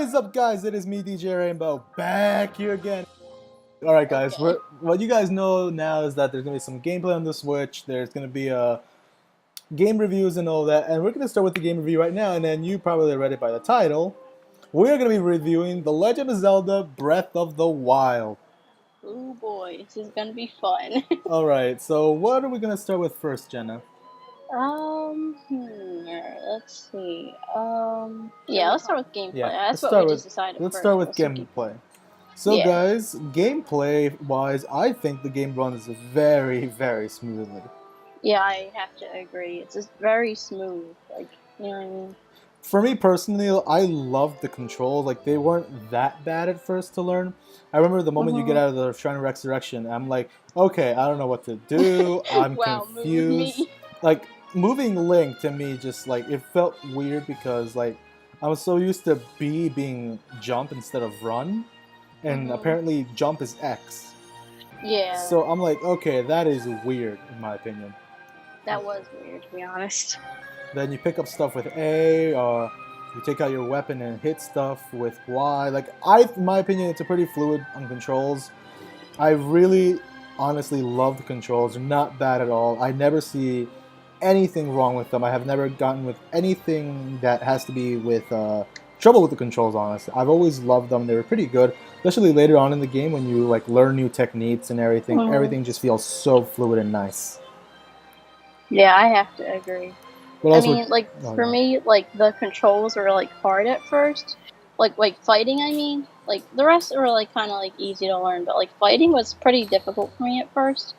is up, guys? It is me, DJ Rainbow, back here again. All right, guys. Okay. What you guys know now is that there's gonna be some gameplay on the Switch. There's gonna be game reviews and all that, and we're gonna start with the game review right now. And then you probably read it by the title. We're gonna be reviewing The Legend of Zelda: Breath of the Wild. Oh boy, this is gonna be fun. All right. So what are we gonna start with first, Jenna? Let's see. Yeah, let's start with gameplay. Yeah. That's what we just decided Let's first. start with Let's do gameplay. So, Yeah. guys, gameplay-wise, I think the game runs very, very smoothly. Yeah, I have to agree. It's just very smooth. Like, you know what I mean? For me personally, I loved the controls. Like, they weren't that bad at first to learn. I remember the moment you get out of the Shrine of Resurrection, I'm like, okay, I don't know what to do. I'm Wow, confused. me. Like, moving Link to me just, like, it felt weird because, like, I was so used to B being jump instead of run. And apparently jump is X. Yeah. So I'm like, okay, that is weird in my opinion. That was weird, to be honest. Then you pick up stuff with A, or you take out your weapon and hit stuff with Y. Like, in my opinion, it's a pretty fluid on controls. I really, honestly love the controls. They're not bad at all. I never see anything wrong with them. I have never gotten with anything that has to be with trouble with the controls, honestly. I've always loved them. They were pretty good, especially later on in the game when you like learn new techniques and everything. Everything just feels so fluid and nice. Yeah, I have to agree. I mean, for me, like, the controls are, like, hard at first. Like fighting, I mean. Like, the rest are, like, kind of, like, easy to learn. But, like, fighting was pretty difficult for me at first.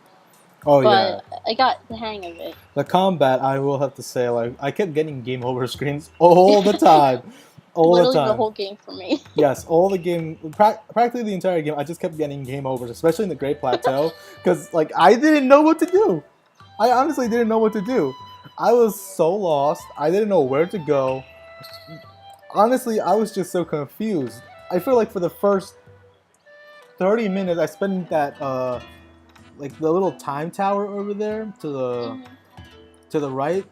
Oh, but yeah. I got the hang of it. The combat, I will have to say, like, I kept getting game over screens all the time. Literally the whole game for me. Yes, all the game, practically the entire game, I just kept getting game overs, especially in the Great Plateau, because, like, I didn't know what to do. I honestly didn't know what to do. I was so lost. I didn't know where to go. Honestly, I was just so confused. I feel like for the first 30 minutes, I spent in that, like, the little time tower over there to the right.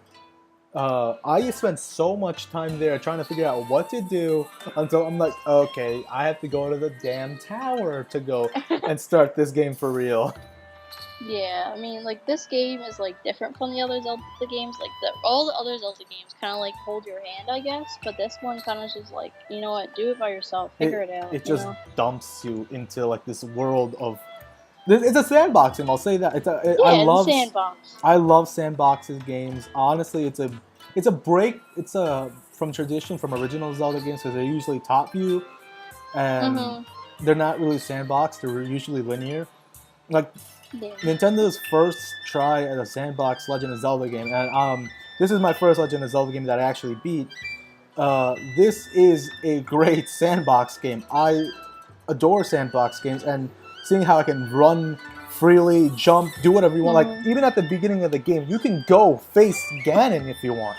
I spent so much time there trying to figure out what to do until I'm like, okay, I have to go to the damn tower to go and start this game for real. Yeah, I mean, like, this game is, like, different from the other Zelda games. Like, all the other Zelda games kind of, like, hold your hand, I guess. But this one kind of just, like, you know what, do it by yourself, figure it out. It just dumps you into, like, this world of... It's a sandbox game, I'll say that. It's a sandbox. I love sandboxes games. Honestly, it's a break. It's from tradition from original Zelda games because they're usually top view, and they're not really sandbox. They're usually linear. Like Nintendo's first try at a sandbox Legend of Zelda game, and this is my first Legend of Zelda game that I actually beat. This is a great sandbox game. I adore sandbox games, and seeing how I can run freely, jump, do whatever you want. Like, even at the beginning of the game, you can go face Ganon if you want.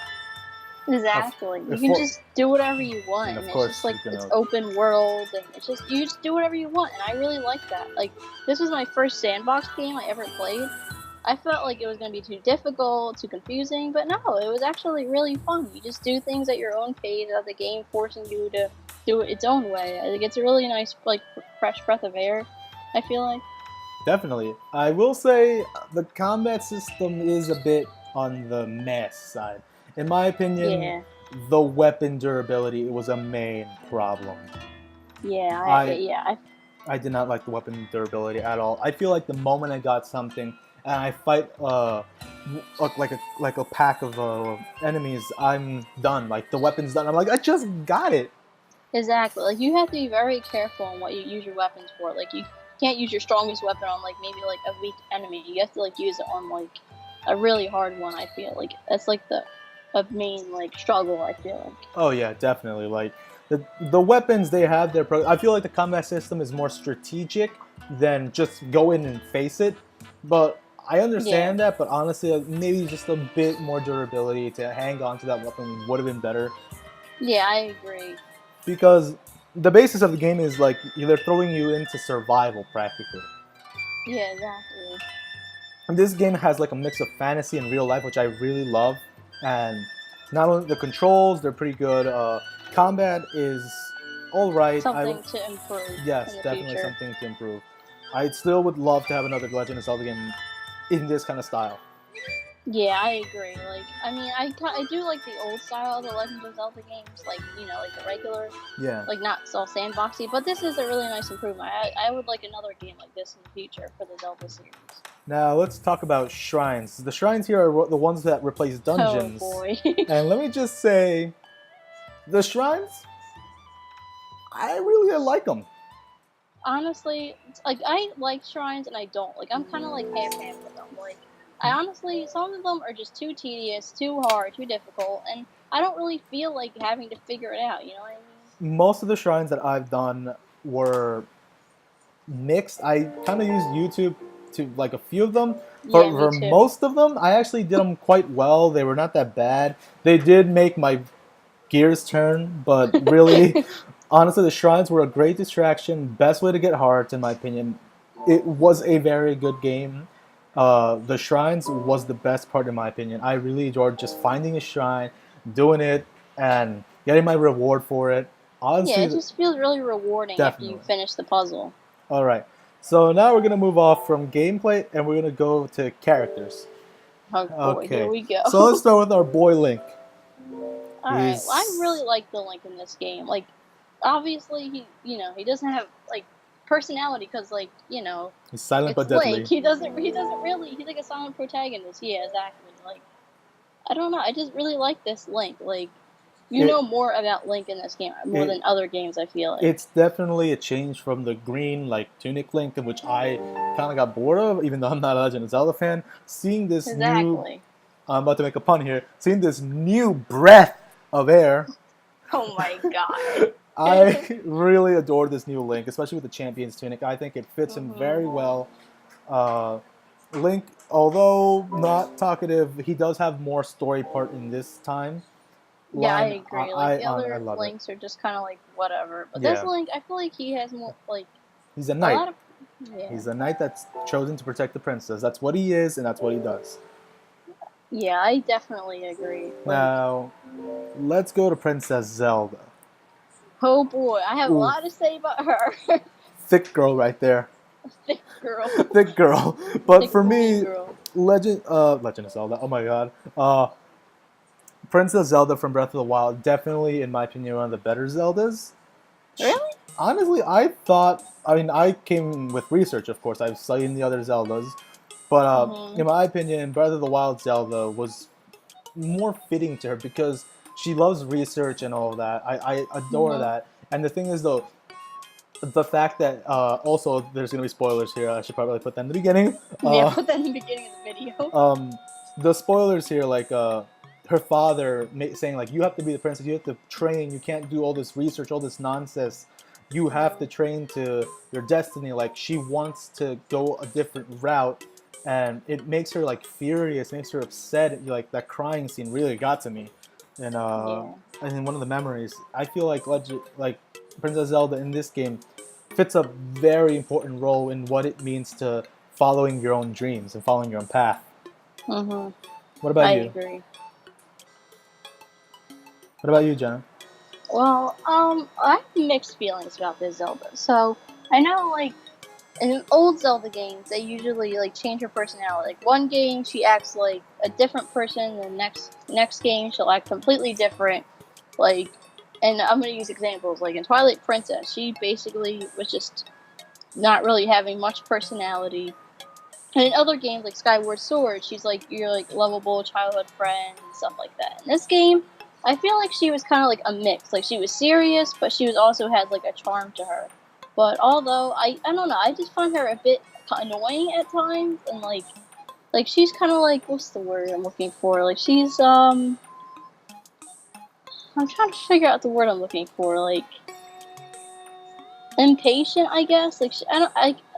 Exactly. You can just do whatever you want. And it's just like, it's open world, and it's just, you just do whatever you want. And I really like that. Like, this was my first sandbox game I ever played. I felt like it was going to be too difficult, too confusing, but no, it was actually really fun. You just do things at your own pace, without the game forcing you to do it its own way. I think it's a really nice, like, fresh breath of air, I feel like. Definitely. I will say the combat system is a bit on the mess side. In my opinion, the weapon durability was a main problem. Yeah, I did not like the weapon durability at all. I feel like the moment I got something and I fight like a pack of enemies, I'm done. Like, the weapon's done. I'm like, I just got it. Exactly. Like, you have to be very careful on what you use your weapons for. Like, you can't use your strongest weapon on, like, maybe, like, a weak enemy. You have to, like, use it on, like, a really hard one, I feel. Like, that's, like, the main, like, struggle, I feel like. Oh, yeah, definitely. Like, the weapons they have, I feel like the combat system is more strategic than just go in and face it. But I understand that, but honestly, maybe just a bit more durability to hang on to that weapon would have been better. Yeah, I agree. Because the basis of the game is, like, they're throwing you into survival, practically. Yeah, exactly. And this game has, like, a mix of fantasy and real life, which I really love. And not only the controls, they're pretty good. Combat is all right. Something to improve. Yes, in the definitely future. something to improve. I still would love to have another Legend of Zelda game in this kind of style. Yeah, I agree. Like, I mean, I do like the old style of the Legend of Zelda games, like like the regular, like not so sandboxy. But this is a really nice improvement. I would like another game like this in the future for the Zelda series. Now let's talk about shrines. The shrines here are the ones that replace dungeons. Oh boy! And let me just say, the shrines, I really like them. Honestly, like I like shrines and I don't. Like I'm kind of like half-half with them. Like I honestly, some of them are just too tedious, too hard, too difficult, and I don't really feel like having to figure it out. You know what I mean? Most of the shrines that I've done were mixed. I kind of used YouTube to like a few of them. For most of them, I actually did them quite well. They were not that bad. They did make my gears turn, but really, honestly, the shrines were a great distraction. Best way to get hearts, in my opinion. It was a very good game. The shrines was the best part, in my opinion. I really enjoyed just finding a shrine, doing it, and getting my reward for it. Honestly, yeah, it just feels really rewarding after you finish the puzzle. All right. So now we're going to move off from gameplay and we're going to go to characters. Oh boy, here we go. So let's start with our boy Link. Alright, well, I really like the Link in this game. Like, obviously, he doesn't have, like, personality because, like, he's silent but deadly. Link. He doesn't really, he's like a silent protagonist. Yeah, exactly. Like, I don't know, I just really like this Link. Like, you know more about Link in this game, more than other games, I feel like. It's definitely a change from the green, like, tunic Link, which I kind of got bored of, even though I'm not a Legend of Zelda fan. Seeing this new... I'm about to make a pun here. Seeing this new breath of air... Oh my god. I really adore this new Link, especially with the Champion's tunic. I think it fits him very well. Link, although not talkative, he does have more story part in this time. Yeah, I agree. Like, the other Links are just kind of like, whatever. But this Link, I feel like he has more, like... He's a knight. He's a knight that's chosen to protect the princess. That's what he is, and that's what he does. Yeah, I definitely agree. Now, let's go to Princess Zelda. Oh boy, I have a lot to say about her. Thick girl right there. Thick girl. Thick girl. But for me, Legend of Zelda, oh my god. Princess Zelda from Breath of the Wild, definitely, in my opinion, one of the better Zeldas. Really? Honestly, I came with research, of course. I've studied the other Zeldas. But in my opinion, Breath of the Wild Zelda was more fitting to her because she loves research and all of that. I adore that. And the thing is, though, the fact that, also, there's going to be spoilers here. I should probably put that in the beginning. Yeah, put that in the beginning of the video. The spoilers here, like, her father saying, like, you have to be the princess, you have to train, you can't do all this research, all this nonsense. You have to train to your destiny. Like, she wants to go a different route, and it makes her, like, furious, makes her upset. Like, that crying scene really got to me. And in one of the memories, I feel like Princess Zelda in this game fits a very important role in what it means to following your own dreams and following your own path. What about you? I agree. What about you, Jenna? Well, I have mixed feelings about this Zelda. So, I know, like, in old Zelda games, they usually, like, change her personality. Like, one game, she acts like a different person, and the next game, she'll act completely different. Like, and I'm gonna use examples. Like, in Twilight Princess, she basically was just not really having much personality. And in other games, like Skyward Sword, she's like your, like, lovable childhood friend and stuff like that. In this game, I feel like she was kind of like a mix. Like, she was serious, but she was also had, like, a charm to her. But although, I don't know, I just find her a bit annoying at times. And, like she's kind of like, what's the word I'm looking for? Like, she's, I'm trying to figure out the word I'm looking for. Like, impatient, I guess. Like,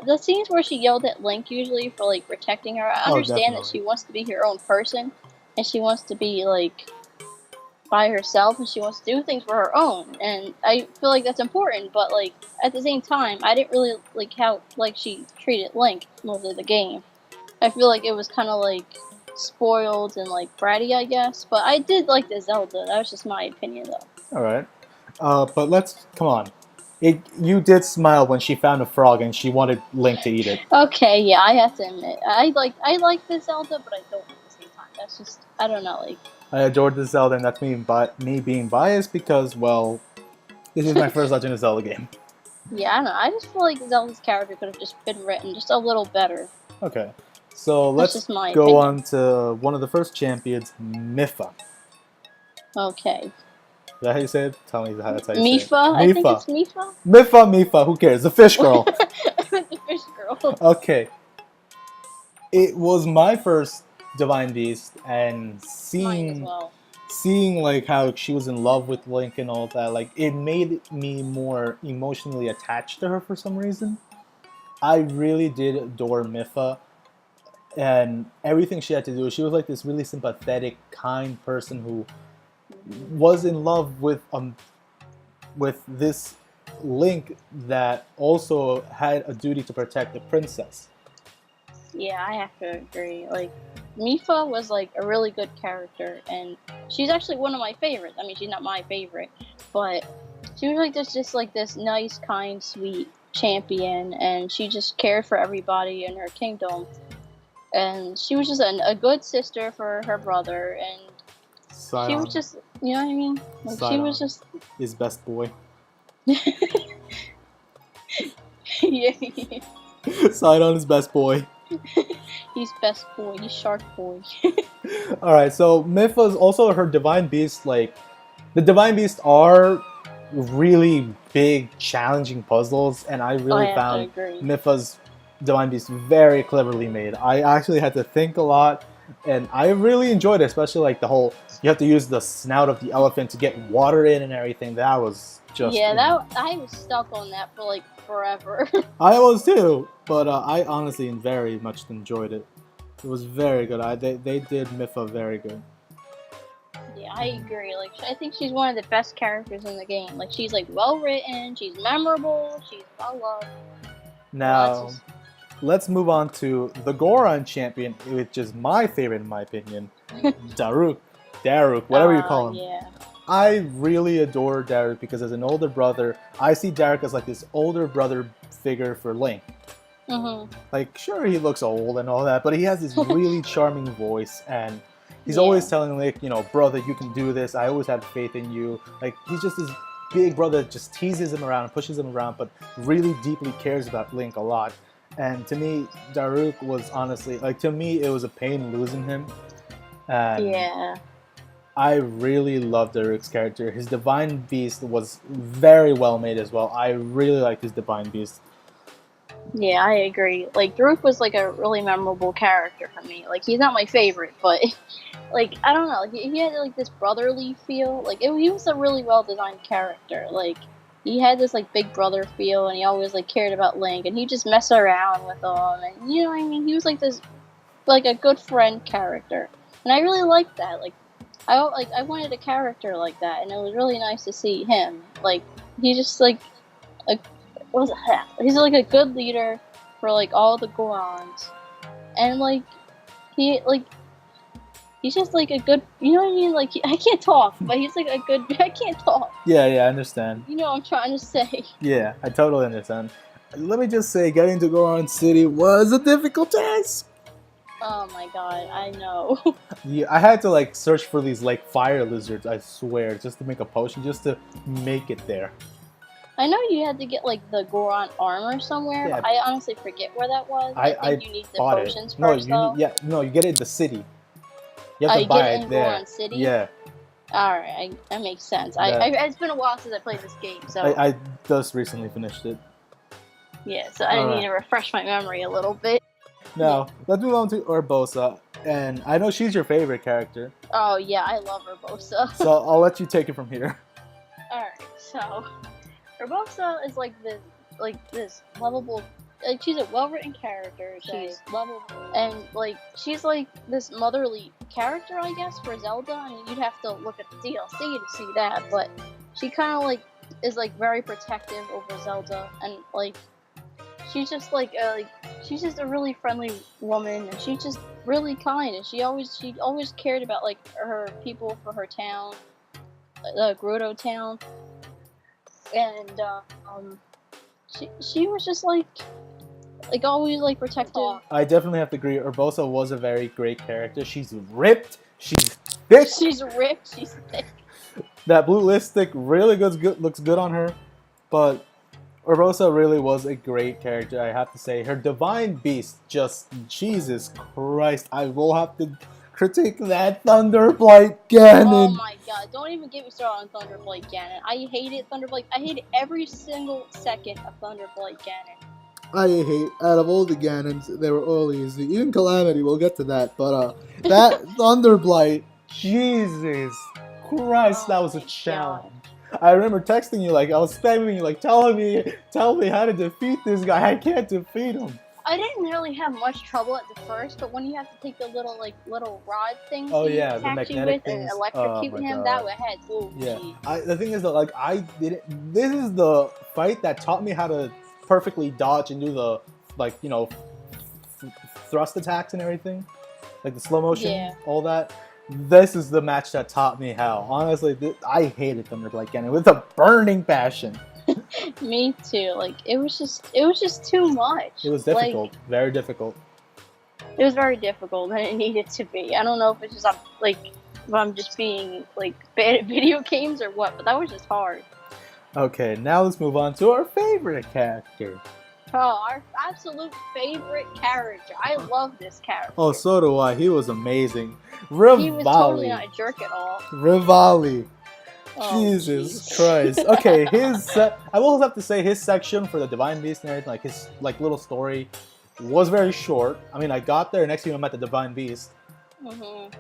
the scenes where she yelled at Link usually for, like, protecting her, I understand that she wants to be her own person. And she wants to be, like, by herself, and she wants to do things for her own, and I feel like that's important. But, like, at the same time, I didn't really like how, like, she treated Link most of the game. I feel like it was kind of, like, spoiled and, like, bratty, I guess. But I did like the Zelda. That was just my opinion, though. All right, but come on. You did smile when she found a frog and she wanted Link to eat it. Okay, yeah, I have to admit, I like the Zelda, but I don't at the same time. That's just, I don't know, like. I adored the Zelda, and that's me being biased because, well, this is my first Legend of Zelda game. Yeah, I don't know. I just feel like Zelda's character could have just been written just a little better. Okay, so let's go opinion. on to one of the first champions, Mipha. Okay. Is that how you say it? Tell me that's how you Mipha? say it. Mipha. I think it's Mipha. Mipha. Who cares? The fish girl. The fish girl. Okay. It was my first Divine Beast, and seeing like how she was in love with Link and all that, like it made me more emotionally attached to her for some reason. I really did adore Mipha, and everything she had to do. She was like this really sympathetic, kind person who was in love with this Link that also had a duty to protect the princess. Yeah, I have to agree. Like, Mipha was like a really good character, and she's actually one of my favorites. I mean, she's not my favorite, but she was like just like this nice, kind, sweet champion, and she just cared for everybody in her kingdom. And she was just a good sister for her brother, and she was just, you know what I mean? Like, she was just his best boy. Yeah. Sidon is best boy. He's best boy. He's shark boy. Alright, so Mipha's also her Divine Beast. Like, the Divine Beasts are really big, challenging puzzles, and I really found Mipha's Divine Beast very cleverly made. I actually had to think a lot, and I really enjoyed it, especially like the whole, you have to use the snout of the elephant to get water in and everything. That was just... Yeah, I was stuck on that for like forever. I was too, but I honestly very much enjoyed it. It was very good. They did Mipha very good. Yeah, I agree. Like, I think she's one of the best characters in the game. Like, she's like well written, she's memorable, she's well loved. Now, let's move on to the Goron champion, which is my favorite in my opinion, Daruk, whatever you call him. Yeah. I really adore Daruk because as an older brother, I see Daruk as like this older brother figure for Link. Like, sure, he looks old and all that, but he has this really charming voice, and he's always telling Link, you know, brother, you can do this. I always had faith in you. Like, he's just this big brother that just teases him around and pushes him around, but really deeply cares about Link a lot. And to me, Daruk was honestly, like, to me, it was a pain losing him. And yeah. I really loved Daruk's character. His Divine Beast was very well made as well. I really liked his Divine Beast. Yeah, I agree. Like, Daruk was like a really memorable character for me. Like, he's not my favorite, but like, I don't know. Like, he had like this brotherly feel. Like, he was a really well designed character. Like, he had this like big brother feel, and he always like cared about Link, and he just mess around with him, and you know what I mean. He was like this, like a good friend character, and I really liked that. Like, I wanted a character like that, and it was really nice to see him. Like, he just like he's like a good leader for like all the Gorons, and like he's just like a good, you know what I mean? Like, I can't talk, but he's like a good. I can't talk. Yeah, I understand. You know what I'm trying to say. Yeah, I totally understand. Let me just say, getting to Goron City was a difficult task. Oh my god, I know. Yeah, I had to like search for these like fire lizards, I swear, just to make a potion, just to make it there. I know you had to get like the Goron armor somewhere, but I honestly forget where that was. I think you need the potions first, though. No, you get it in the city. You have to buy it there. Goron City? Yeah. Alright, that makes sense. It's been a while since I played this game, so... I just recently finished it. Yeah, so I need to refresh my memory a little bit. Now, let's move on to Urbosa, and I know she's your favorite character. Oh yeah, I love Urbosa. So I'll let you take it from here. Alright, so... Urbosa is like this lovable, like, she's a well-written character. She's lovable, and like she's like this motherly character, I guess, for Zelda. I mean, you'd have to look at the DLC to see that, but she kind of like is like very protective over Zelda, and like she's just she's just a really friendly woman, and she's just really kind, and she always cared about like her people for her town, the Gerudo town. and she was just like always like protective. I definitely have to agree. Urbosa was a very great character. She's ripped. She's thick. She's ripped. She's thick. That blue lipstick really looks good on her, but Urbosa really was a great character. I have to say, her Divine Beast, just Jesus Christ! I will have to critique that Thunderblight Ganon. Oh my god! Don't even get me started on Thunderblight Ganon. I hated Thunderblight. I hated every single second of Thunderblight Ganon. I hate, out of all the Ganons, they were all easy. Even Calamity, we'll get to that. But that Thunderblight, Jesus Christ, that was a challenge. God. I remember texting you, like, I was spamming you, like, tell me how to defeat this guy. I can't defeat him. I didn't really have much trouble at the first, but when you have to take the little rod things, oh yeah, the magnetic things, and electrocute him, that had yeah. The thing is that, like, I didn't. This is the fight that taught me how to perfectly dodge and do the, like, you know, thrust attacks and everything, like the slow motion, all that. This is the match that taught me how. Honestly, I hated Thunderblight Ganon with a burning passion. Me too. Like, it was just too much. It was difficult, like, very difficult. It was very difficult, and it needed to be. I don't know if it's just if I'm just being like bad at video games or what, but that was just hard. Okay, now let's move on to our favorite character. Oh, our absolute favorite character. I love this character. Oh, so do I. He was amazing. Rivali. He was totally not a jerk at all. Rivali. Oh, Jesus Christ. Okay, I will have to say his section for the Divine Beast and everything, like his little story, was very short. I mean, I got there, next thing I met the Divine Beast.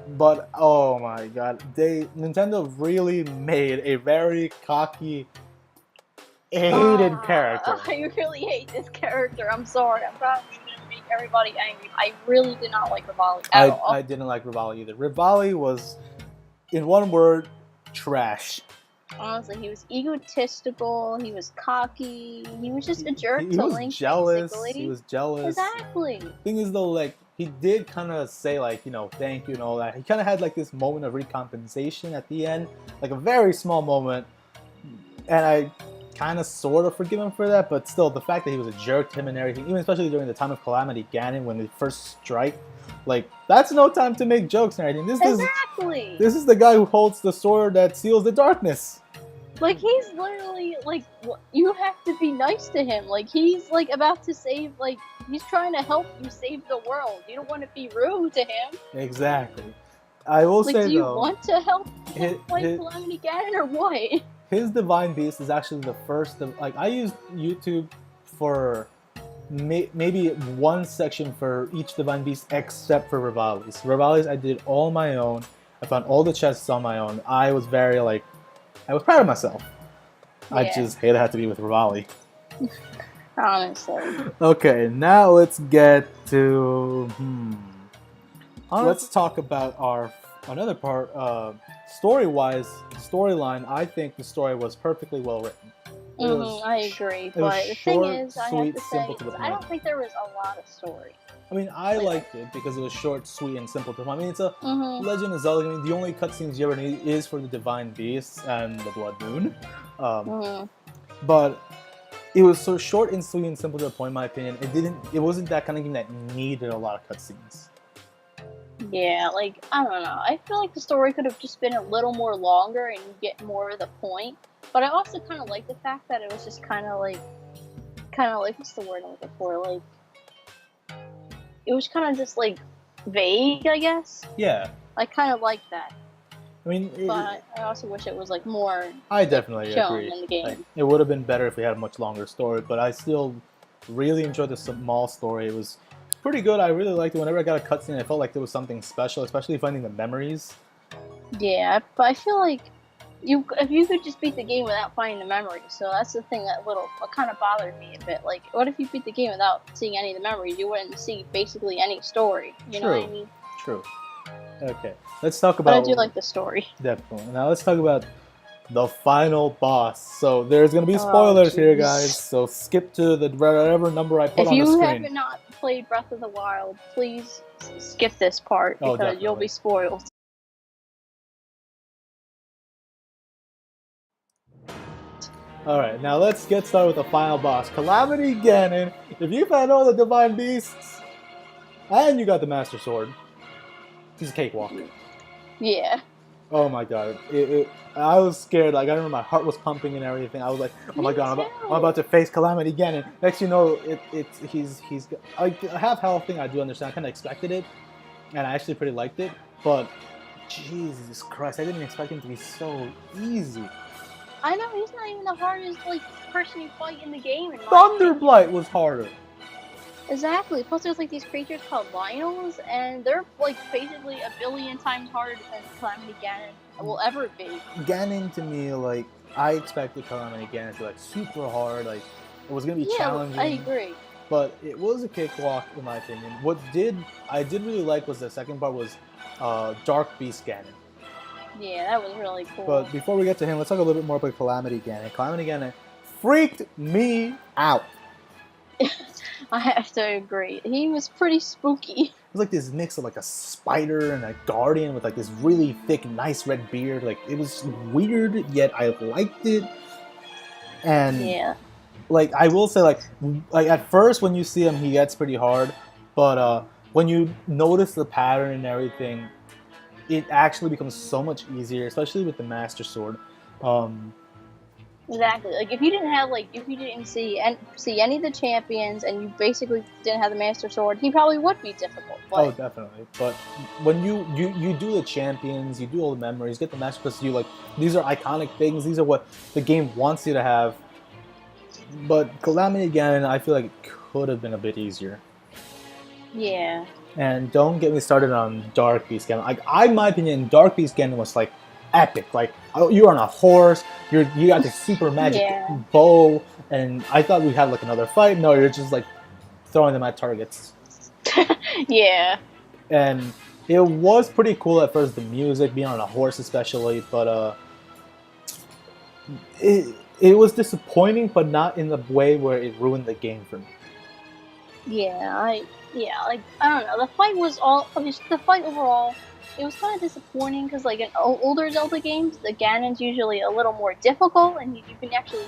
But oh my god, Nintendo really made a very cocky, hated character. I really hate this character. I'm sorry. I'm probably gonna make everybody angry. I really did not like Rivali at all. I didn't like Rivali either. Rivali was, in one word, trash. Honestly, he was egotistical, he was cocky, he was just a jerk to Link. He was jealous. Exactly. Thing is though, like, he did kind of say, like, you know, thank you and all that. He kind of had like this moment of recompensation at the end, like a very small moment, and I kind of sort of forgive him for that, but still, the fact that he was a jerk to him and everything, even especially during the time of Calamity Ganon when they first strike, like, that's no time to make jokes and everything. This is the guy who holds the sword that seals the darkness. Like, he's literally, like, you have to be nice to him. Like, he's, like, about to save, like, he's trying to help you save the world. You don't want to be rude to him. Exactly. I will say, though, do you want to help him fight Calamity Ganon or what? His Divine Beast is actually the first, like, I used YouTube for maybe one section for each Divine Beast except for Rivali's. Rivali's I did all on my own. I found all the chests on my own. I was very, like, I was proud of myself. Yeah. I just hate I had to be with Rivali. Honestly. Okay, now let's get to let's talk about our another part. Storyline. I think the story was perfectly well written. I agree, but the thing is, I have to say, I don't think there was a lot of story. I mean, I liked it because it was short, sweet, and simple to the point. I mean, it's a Legend of Zelda. I mean, the only cutscenes you ever need is for the Divine Beasts and the Blood Moon. But it was so short and sweet and simple to the point, in my opinion. It wasn't that kind of game that needed a lot of cutscenes. Yeah, like, I don't know. I feel like the story could have just been a little more longer and you get more of the point. But I also kind of like the fact that it was just kind of like, what's the word I'm looking for? Like, it was kind of just, like, vague, I guess. Yeah. I kind of like that. I mean, but I also wish it was, like, more. I definitely agree. In the game. Like, it would have been better if we had a much longer story, but I still really enjoyed the small story. It was pretty good. I really liked it. Whenever I got a cutscene, I felt like there was something special, especially finding the memories. Yeah, but I feel like if you could just beat the game without finding the memories, so that's the thing that kind of bothered me a bit. Like, what if you beat the game without seeing any of the memories? You wouldn't see basically any story. You know what I mean? True. Okay, let's talk about. But I do like the story. Definitely. Now let's talk about the final boss. So there's gonna be spoilers here, guys. So skip to the whatever number I put on the screen. If you have not played Breath of the Wild, please skip this part because you'll be spoiled. Alright, now let's get started with the final boss. Calamity Ganon. If you've had all the Divine Beasts, and you got the Master Sword, he's a cakewalk. Yeah. Oh my god. I was scared. Like, I remember my heart was pumping and everything. I was like, oh my god, I'm about to face Calamity Ganon. Next you know, he's like, half health thing I do understand. I kind of expected it, and I actually pretty liked it. But, Jesus Christ, I didn't expect him to be so easy. I know, he's not even the hardest, like, person you fight in the game. Thunderblight was harder. Exactly. Plus, there's, like, these creatures called Lionels, and they're, like, basically a billion times harder than Calamity Ganon will ever be. Ganon, to me, like, I expected Calamity Ganon to be, like, super hard. Like, it was going to be challenging. I agree. But it was a cakewalk, in my opinion. What I did really like was the second part was Dark Beast Ganon. Yeah, that was really cool. But before we get to him, let's talk a little bit more about Calamity Ganon. Calamity Ganon freaked me out. I have to agree. He was pretty spooky. It was like this mix of like a spider and a guardian with like this really thick, nice red beard. Like, it was weird, yet I liked it. And yeah, like, I will say, like at first when you see him, he gets pretty hard. But when you notice the pattern and everything, it actually becomes so much easier, especially with the Master Sword. Exactly. Like, if you didn't see any of the champions, and you basically didn't have the Master Sword, he probably would be difficult. But... Oh, definitely. But when you do the champions, you do all the memories, get the Master, because you like, these are iconic things. These are what the game wants you to have. But Calamity Ganon, I feel like it could have been a bit easier. Yeah. And don't get me started on Dark Beast Ganon. Like, in my opinion, Dark Beast Ganon was like epic. Like, you're on a horse, you got this super magic bow, and I thought we'd have like another fight. No, you're just like throwing them at targets. Yeah. And it was pretty cool at first, the music, being on a horse especially, but it was disappointing, but not in the way where it ruined the game for me. Yeah, I don't know. The fight overall, it was kind of disappointing, because like in older Zelda games, the Ganon's usually a little more difficult, and you can actually,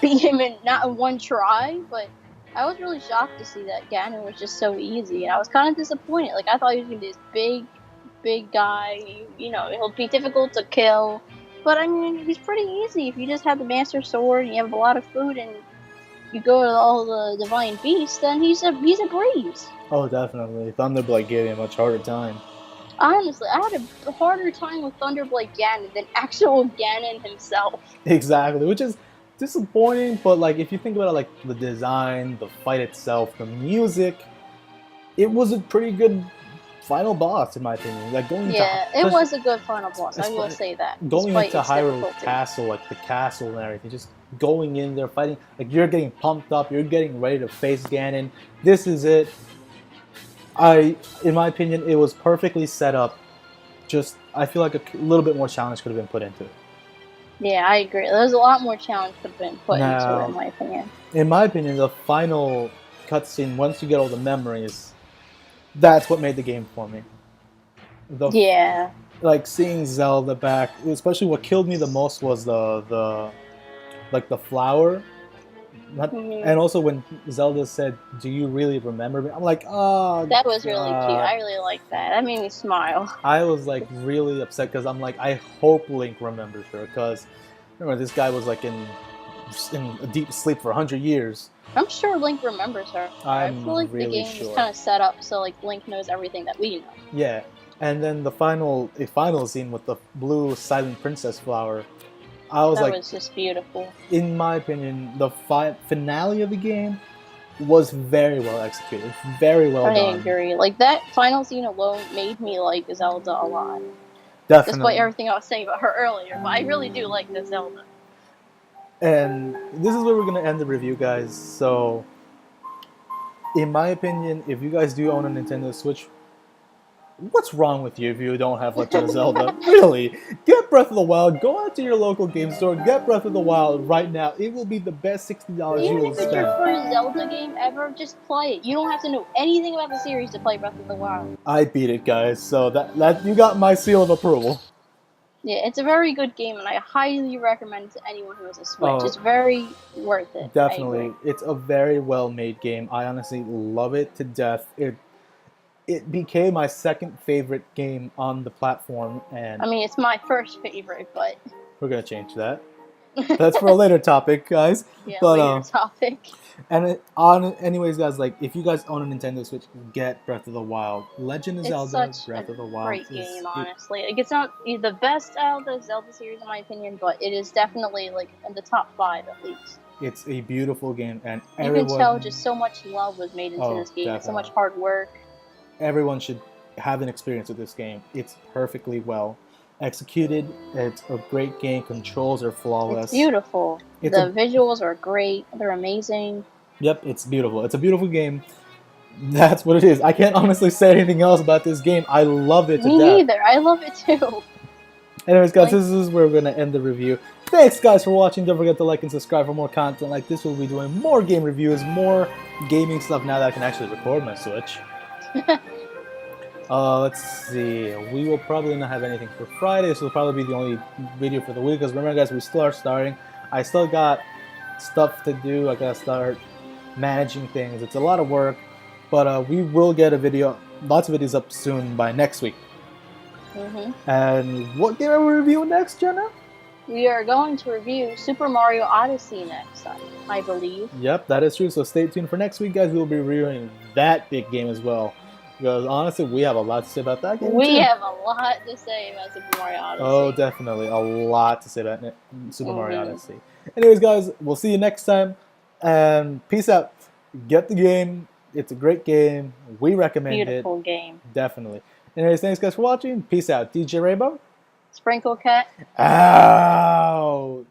beat him in not in one try. But I was really shocked to see that Ganon was just so easy, and I was kind of disappointed. Like, I thought he was gonna be this big guy. He'll be difficult to kill. But I mean, he's pretty easy if you just have the Master Sword and you have a lot of food and you go to all the Divine Beasts. Then he's a breeze. Oh, definitely. Thunderblight gave me a much harder time. Honestly, I had a harder time with Thunderblight Ganon than actual Ganon himself. Exactly, which is disappointing. But like, if you think about it, like the design, the fight itself, the music, it was a pretty good final boss, in my opinion. Like, it was a good final boss. I will say that. Going into Hyrule Castle, like the castle and everything, just going in there fighting, like, you're getting pumped up, you're getting ready to face Ganon. This is it. In my opinion, it was perfectly set up. Just, I feel like a little bit more challenge could have been put into it. Yeah, I agree. There's a lot more challenge could have been put into it, in my opinion. In my opinion, the final cutscene, once you get all the memories, that's what made the game for me. Like, seeing Zelda back, especially what killed me the most was the flower. And also when Zelda said, "Do you really remember me?" I'm like, oh, that was really cute. I really liked that. That made me smile. I was like really upset, because I'm like, I hope Link remembers her, because remember, this guy was like in a deep sleep for 100 years. I'm sure Link remembers her. I feel like the game is kind of set up so like Link knows everything that we know. Yeah, and then the final scene with the blue Silent Princess flower, that was just beautiful. In my opinion, the finale of the game was very well executed, very well done. I agree. Like, that final scene alone made me like Zelda a lot. Definitely. Despite everything I was saying about her earlier, but I really do like the Zelda. And this is where we're going to end the review, guys. So, in my opinion, if you guys do own a Nintendo Switch, what's wrong with you if you don't have Legend of Zelda? Really? Get Breath of the Wild. Go out to your local game store. Get Breath of the Wild right now. It will be the best $60 you will spend. Even if it's your first Zelda game ever, just play it. You don't have to know anything about the series to play Breath of the Wild. I beat it, guys. So that you got my seal of approval. Yeah, it's a very good game, and I highly recommend it to anyone who has a Switch. It's very worth it. Definitely. It's a very well-made game. I honestly love it to death. It became my second favorite game on the platform, and I mean, it's my first favorite, but we're gonna change that. That's for a later topic, guys. Yeah, but, later topic. And anyways, guys, like if you guys own a Nintendo Switch, get Breath of the Wild. Legend of Zelda Breath of the Wild. Great game, honestly. Like, it's not the best out of the Zelda series, in my opinion, but it is definitely like in the top 5 at least. It's a beautiful game, and you can tell just so much love was made into this game. Definitely. So much hard work. Everyone should have an experience with this game. It's perfectly well executed. It's a great game. Controls are flawless. It's beautiful. The visuals are great. They're amazing. Yep, it's beautiful. It's a beautiful game. That's what it is. I can't honestly say anything else about this game. I love it to death. Me neither. I love it too. Anyways, guys, this is where we're going to end the review. Thanks, guys, for watching. Don't forget to like and subscribe for more content like this. We'll be doing more game reviews, more gaming stuff now that I can actually record my Switch. Let's see. We will probably not have anything for Friday. This will probably be the only video for the week. Because remember, guys, we still are starting. I still got stuff to do. I got to start managing things. It's a lot of work. But we will get a video, lots of videos up soon by next week. And what game are we reviewing next, Jenna? We are going to review Super Mario Odyssey next time, I believe. Yep, that is true. So stay tuned for next week, guys. We'll be reviewing that big game as well. Because honestly, we have a lot to say about that game. We have a lot to say about Super Mario Odyssey. Oh, definitely. A lot to say about Super Mario Odyssey. Anyways, guys, we'll see you next time. And peace out. Get the game. It's a great game. We recommend it. Beautiful game. Definitely. Anyways, thanks, guys, for watching. Peace out. DJ Rainbow. Sprinkle Cat. Out.